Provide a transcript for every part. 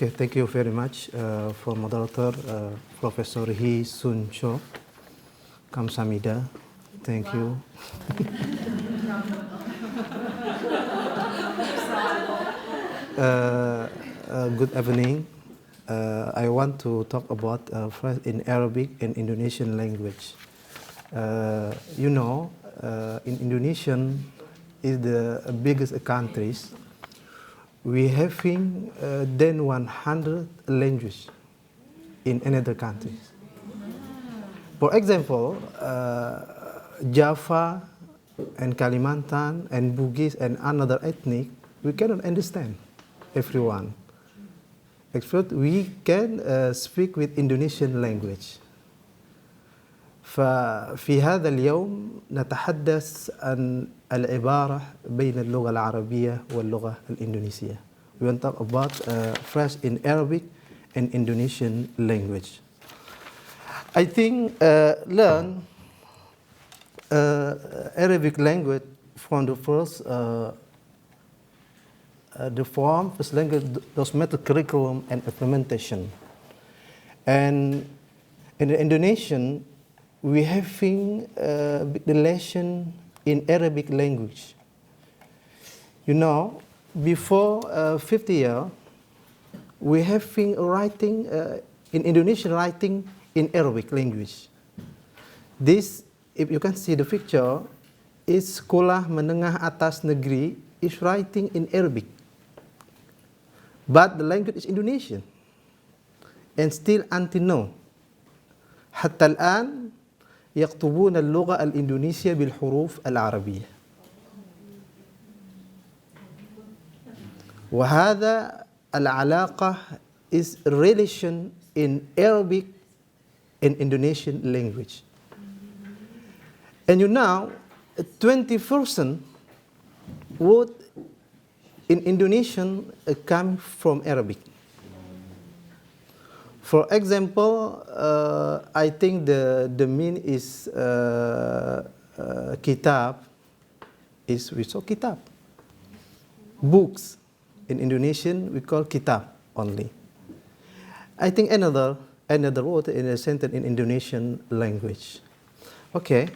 Okay, thank you very much for moderator Professor Hee Sun Cho Kamsamida. Thank you. Good evening. I want to talk about in Arabic and Indonesian language. In Indonesian is the biggest countries. We having than 100 languages in another countries. For example, Java and Kalimantan and Bugis and another ethnic, we cannot understand everyone. Except we can speak with Indonesian language. ففي هذا اليوم نتحدث عن العبارة بين اللغة العربية واللغة الإندونيسية. We want to talk about first in Arabic and Indonesian language. I think learn Arabic language from the first first language, those method curriculum and implementation. And in the Indonesian, we having big relation in Arabic language. You know, before 50 years, we having writing in Indonesian writing in Arabic language. This, if you can see the picture, is Sekolah Menengah Atas Negeri is writing in Arabic, but the language is Indonesian, and still until now, حتى الآن يكتبون اللغة الإندونيسية بالحروف العربية. وهذا العلاقة is relation in Arabic and Indonesian language. And you know, 20% word in Indonesian come from Arabic. For example, I think the mean is kitab, is we saw kitab. Books in Indonesian we call kitab only. I think another word in a sentence in Indonesian language. Okay.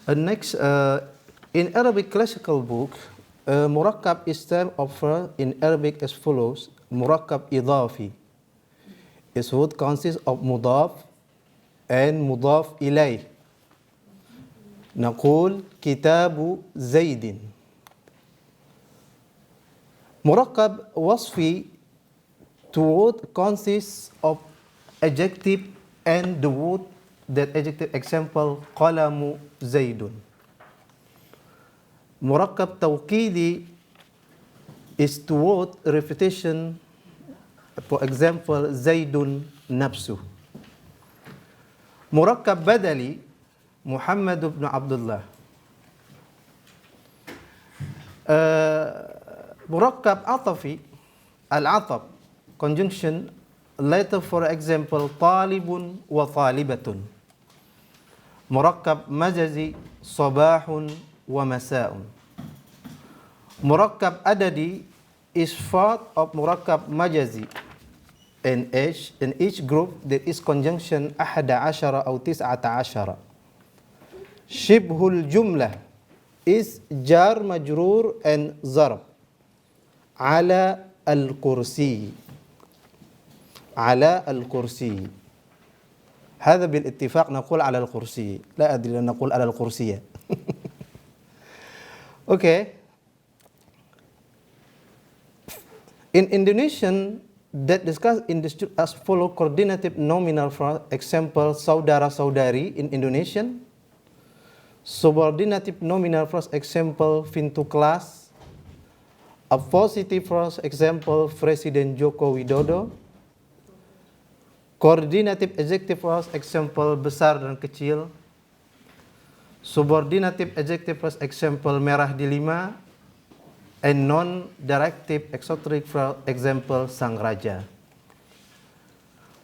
Next, in Arabic classical book, murakkab is term offered in Arabic as follows: murakkab idafi. Its word consists of mudaf and mudaf ilay. نقول كتاب زيد. murakkab wasfi, to word consists of adjective and the word that adjective, example qalamu zaidun. Murakkab tawqidi is to word repetition, for example zaidun nafsu. Murakkab badali Muhammad ibn Abdullah. Murakkab atafi al-atab, conjunction later, for example talibun wa talibatun. Murakkab majazi sabahun wa masa'un. Murakkab adadi is part of murakkab majazi. In each group there is conjunction ahada ashara or tis'ata ashara. Shibhul jumlah is jar majrur and zarb. Ala al-kursi. على الكرسي. هذا بالاتفاق نقول على الكرسي. لا أدري أن نقول على الكرسية. Okay. In Indonesian, that discuss in the as follow coordinative nominal. For example, saudara-saudari in Indonesian. Subordinative nominal, for example, pintu kelas. A positive, for example, Presiden Joko Widodo. Coordinative adjective, for example, besar dan kecil. Subordinative adjective, for example, merah delima. And non-directive exoteric, for example, sang raja.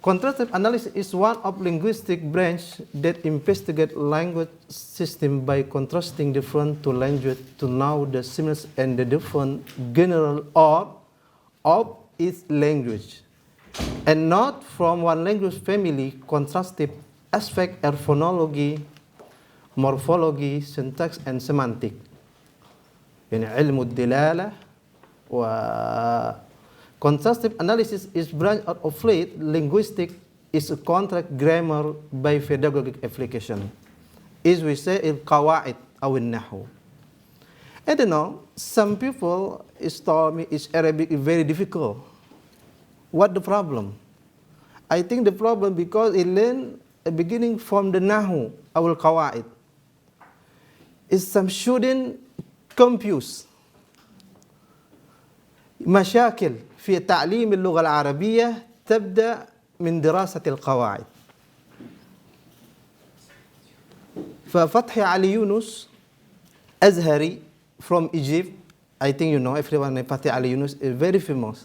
Contrastive analysis is one of linguistic branch that investigate language system by contrasting different two language to know the similarities and the different general or of its language, and not from one language family contrastive aspect are phonology, morphology, syntax, and semantic. يعني علم الدلالة و contrastive analysis is branch of late linguistic is a contract grammar by pedagogic application. Is we say القواعد أو النحو. I don't know, some people told me it's Arabic is very difficult. What the problem? I think the problem because it learn beginning from the nahu or qawaid. Is some student confused. مشاكل في تعليم اللغة العربية تبدأ من دراسة القواعد. ففتحي علي يونس أزهري from Egypt, I think you know everyone Fatih Ali Yunus is very famous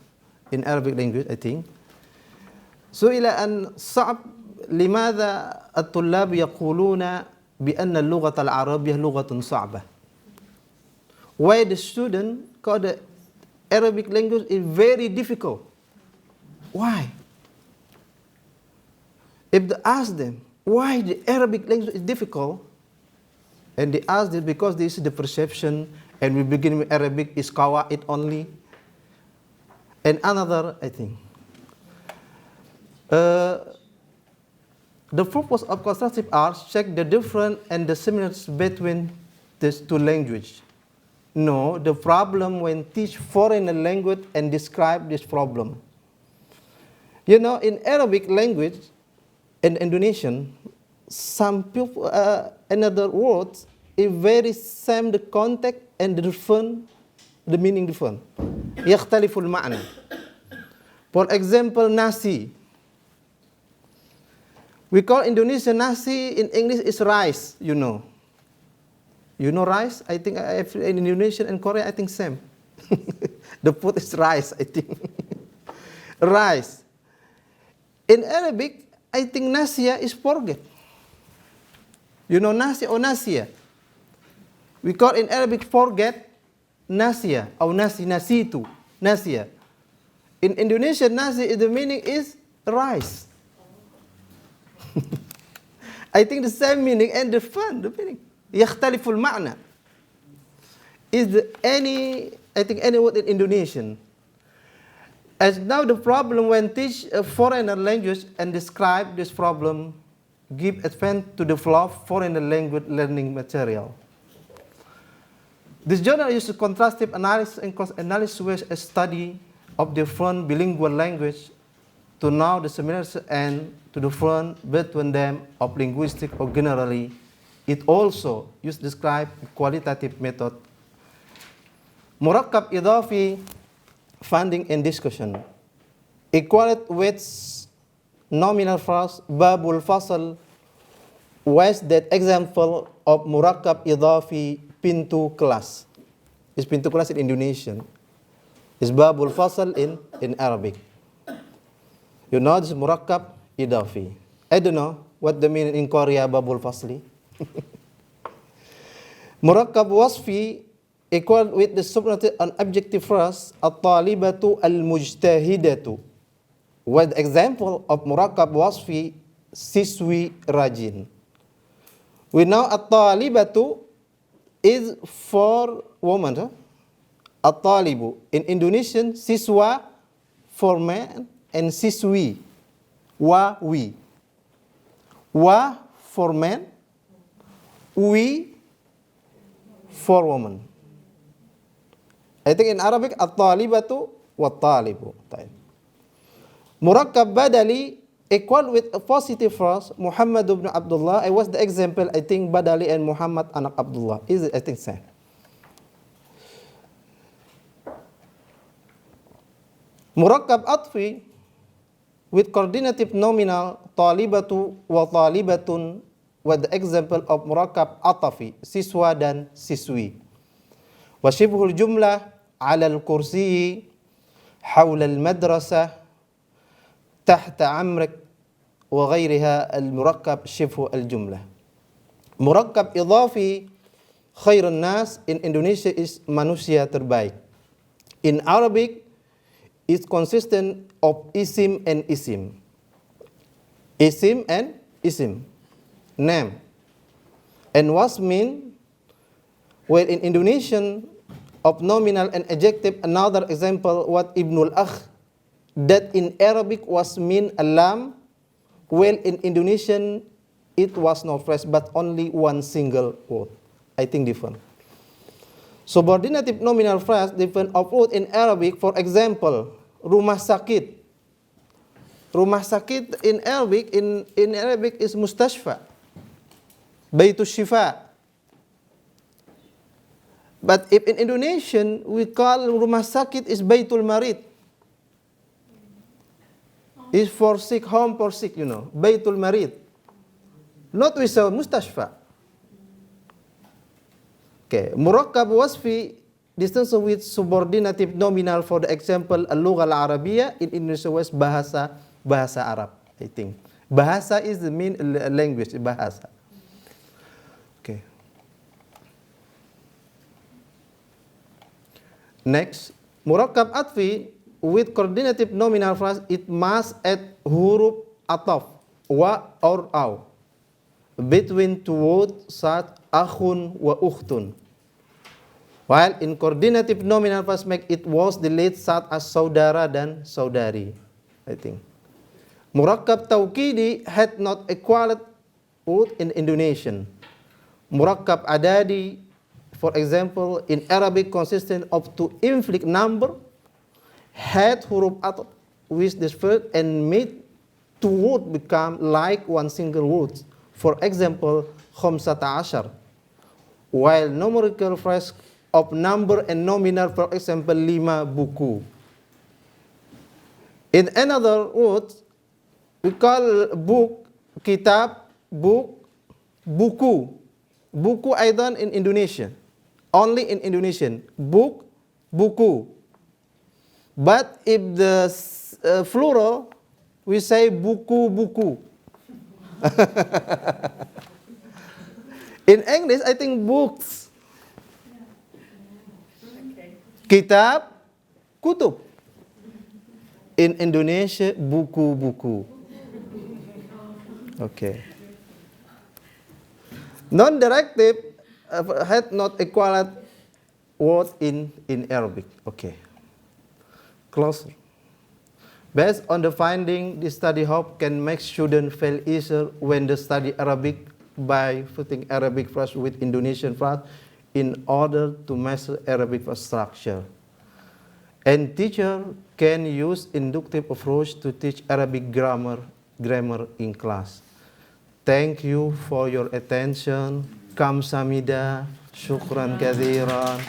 in Arabic language I think. سئل أن صعب لماذا الطلاب يقولون بأن اللغة العربية لغة صعبة. Why the student call the Arabic language is very difficult. Why? If they ask them why the Arabic language is difficult, and they ask this because this is the perception, and we begin with Arabic is qawaid only, and another I think. The purpose of constructive arts check the difference and the similarities between these two languages. No, the problem when teach foreign language and describe this problem. You know, in Arabic language, in Indonesian, some people, another words, is very same the context and the meaning different. يختلف المعنى. For example, nasi. We call Indonesian nasi in English is rice, you know. You know rice? I think in Indonesian and Korea, I think same. The food is rice, I think. Rice. In Arabic, I think nasiya is forget. You know nasi or nasiya? We call in Arabic forget nasiya or nasitu, nasiya. In Indonesian nasi the meaning is rice. I think the same meaning and the meaning. يختلف المعنى. Is there any word in Indonesian? As now the problem when teach a foreign language and describe this problem, give advantage to the flow of foreign language learning material. This journal uses contrastive analysis and cross-analysis with a study of different bilingual language to know the similarities and to the difference between them of linguistic or generally. It also uses describe qualitative method. Murakkab idafi finding and discussion. Equality with nominal phrase babul fasal was that example of murakkab idafi pintu kelas. Is pintu kelas in Indonesian. Is babul fasal in Arabic. You know this murakkab idafi. I don't know what the meaning in Korea babul fasli. Murakkab wasfi equal with the substantive and objective phrase at-talibatu al-mujtahidatu. What example of murakkab wasfi siswi rajin. We know at-talibatu is for woman. Huh? At-talibu in Indonesian siswa for man and siswi wa we. Wa for man, we for woman. I think in Arabic at-talibatu wat-talibu. Murakkab badali equal with a positive phrase Muhammad ibn Abdullah. I was the example I think badali and Muhammad anak Abdullah. Is it I think same. Murakkab atfi with coordinative nominal talibatu wa talibatun with the example of murakkab atafi siswa dan siswi. Wa shibhul jumlah ala al-kursi hawla al-madrasah tahta amrik wa ghayriha al-murakkab shibhu al-jumlah. Murakkab idafi khairun nas in Indonesia is manusia terbaik. In Arabic is consistent of isim and isim. Isim and isim, name. And wasmin, well, in Indonesian, of nominal and adjective, another example, what Ibnul Akh, that in Arabic was mean alam, well, in Indonesian, it was not phrase, but only one single word. I think different. Subordinative nominal phrase different of word in Arabic, for example, rumah sakit. Rumah sakit in Arabic is mustashfa, baitus shifa. But if in Indonesian, we call rumah sakit is baitul marid. Is for sick, home for sick, you know, baitul marid. Not with a mustashfa. Okay, murakkab wasfi, distance with subordinative nominal, for the example, al-lugha al-arabiyya, in Indonesia was bahasa Arab, I think. Bahasa is the main language, bahasa. Okay. Next, murakkab atfi with coordinative nominal phrase, it must add huruf ataf, wa or aw, between two words such akhun wa ukhtun. While in coordinative nominal phrase make it was delayed such as saudara dan saudari, I think. Murakkab tawkidi had not equal word in Indonesian. Murakkab adadi, for example, in Arabic consistent of to inflict number, had huruf ataf with this word and made two words become like one single word. For example, khamsata ashar. While numerical phrase of number and nominal, for example, 5 buku. In another words, we call book, kitab, book, buku. Buku aidan in Indonesian. Only in Indonesian. Book, buku. But if the plural, we say buku-buku. In English, I think books. Kitab, kutub. In Indonesia, buku-buku. Okay. Non-directive had not equal word in Arabic. Okay. Closer. Based on the finding, the study hope can make students feel easier when they study Arabic by putting Arabic phrase with Indonesian phrase in order to master Arabic phrase structure. And teacher can use inductive approach to teach Arabic grammar in class. Thank you for your attention. Kamsamida. Syukran kathiran.